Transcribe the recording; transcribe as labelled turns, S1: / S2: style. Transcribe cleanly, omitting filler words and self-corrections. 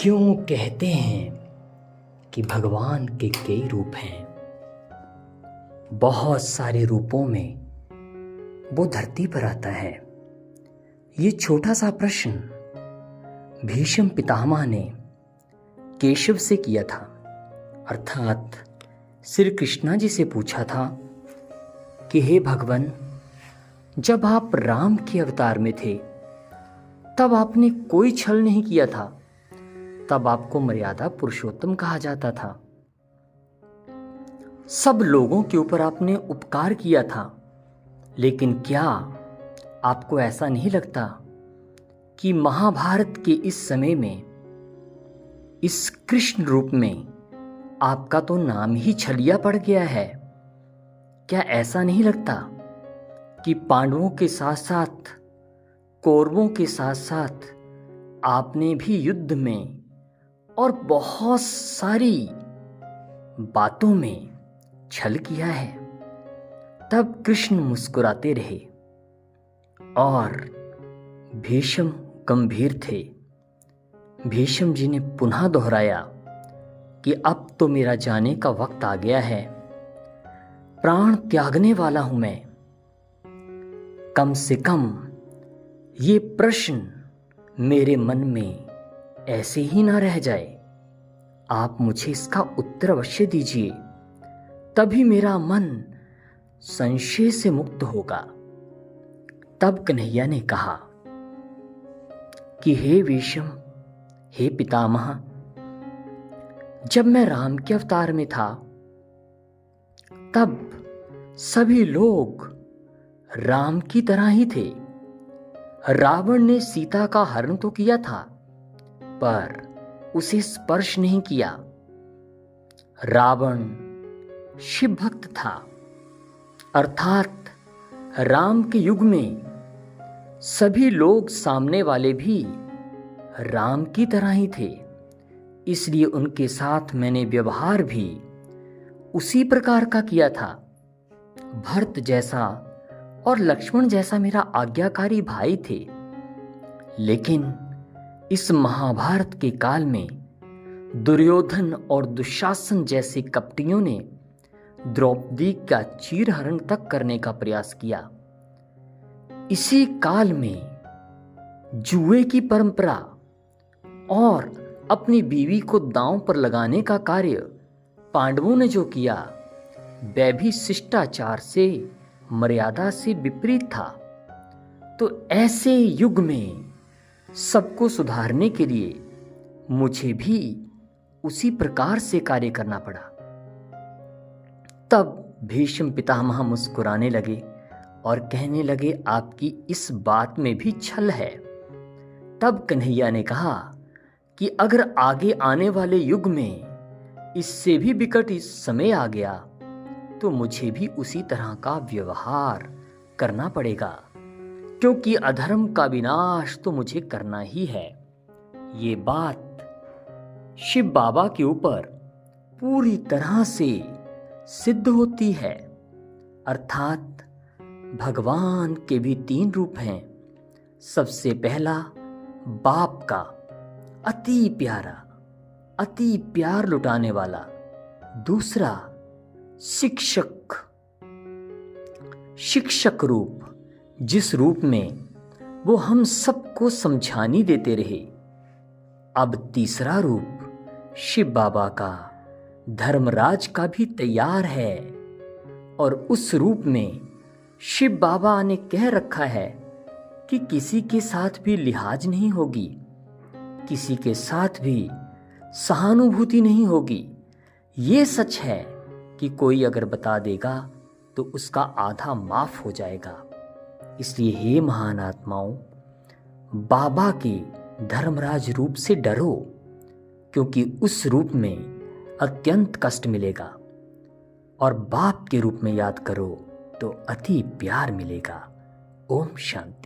S1: क्यों कहते हैं कि भगवान के कई रूप हैं। बहुत सारे रूपों में वो धरती पर आता है। ये छोटा सा प्रश्न भीष्म पितामह ने केशव से किया था, अर्थात श्री कृष्णा जी से पूछा था कि हे भगवान, जब आप राम के अवतार में थे तब आपने कोई छल नहीं किया था, तब आपको मर्यादा पुरुषोत्तम कहा जाता था। सब लोगों के ऊपर आपने उपकार किया था, लेकिन क्या आपको ऐसा नहीं लगता कि महाभारत के इस समय में इस कृष्ण रूप में आपका तो नाम ही छलिया पड़ गया है? क्या ऐसा नहीं लगता कि पांडवों के साथ साथ कौरवों के साथ साथ आपने भी युद्ध में और बहुत सारी बातों में छल किया है? तब कृष्ण मुस्कुराते रहे और भीष्म गंभीर थे। भीष्म जी ने पुनः दोहराया कि अब तो मेरा जाने का वक्त आ गया है, प्राण त्यागने वाला हूं मैं। कम से कम ये प्रश्न मेरे मन में ऐसे ही ना रह जाए। आप मुझे इसका उत्तर अवश्य दीजिए, तभी मेरा मन संशय से मुक्त होगा। तब कन्हैया ने कहा कि हे भीष्म, हे पितामह, जब मैं राम के अवतार में था तब सभी लोग राम की तरह ही थे। रावण ने सीता का हरण तो किया था, पर उसे स्पर्श नहीं किया। रावण शिव भक्त था, अर्थात राम के युग में सभी लोग सामने वाले भी राम की तरह ही थे, इसलिए उनके साथ मैंने व्यवहार भी उसी प्रकार का किया था। भरत जैसा और लक्ष्मण जैसा मेरा आज्ञाकारी भाई थे, लेकिन इस महाभारत के काल में दुर्योधन और दुशासन जैसे कपटियों ने द्रौपदी का चीरहरण तक करने का प्रयास किया। इसी काल में जुए की परंपरा और अपनी बीवी को दांव पर लगाने का कार्य पांडवों ने जो किया, वह भी शिष्टाचार से, मर्यादा से विपरीत था। तो ऐसे युग में सबको सुधारने के लिए मुझे भी उसी प्रकार से कार्य करना पड़ा। तब भीष्म पितामह मुस्कुराने लगे और कहने लगे, आपकी इस बात में भी छल है। तब कन्हैया ने कहा कि अगर आगे आने वाले युग में इससे भी विकट इस समय आ गया तो मुझे भी उसी तरह का व्यवहार करना पड़ेगा, क्योंकि अधर्म का विनाश तो मुझे करना ही है। ये बात शिव बाबा के ऊपर पूरी तरह से सिद्ध होती है। अर्थात भगवान के भी 3 रूप हैं। सबसे पहला बाप का अति प्यारा, अति प्यार लुटाने वाला। दूसरा शिक्षक रूप, जिस रूप में वो हम सबको समझानी देते रहे। अब तीसरा रूप शिव बाबा का धर्मराज का भी तैयार है, और उस रूप में शिव बाबा ने कह रखा है कि किसी के साथ भी लिहाज नहीं होगी, किसी के साथ भी सहानुभूति नहीं होगी। ये सच है कि कोई अगर बता देगा तो उसका आधा माफ हो जाएगा। इसलिए हे महान आत्माओं, बाबा के धर्मराज रूप से डरो, क्योंकि उस रूप में अत्यंत कष्ट मिलेगा, और बाप के रूप में याद करो तो अति प्यार मिलेगा। ओम शांति।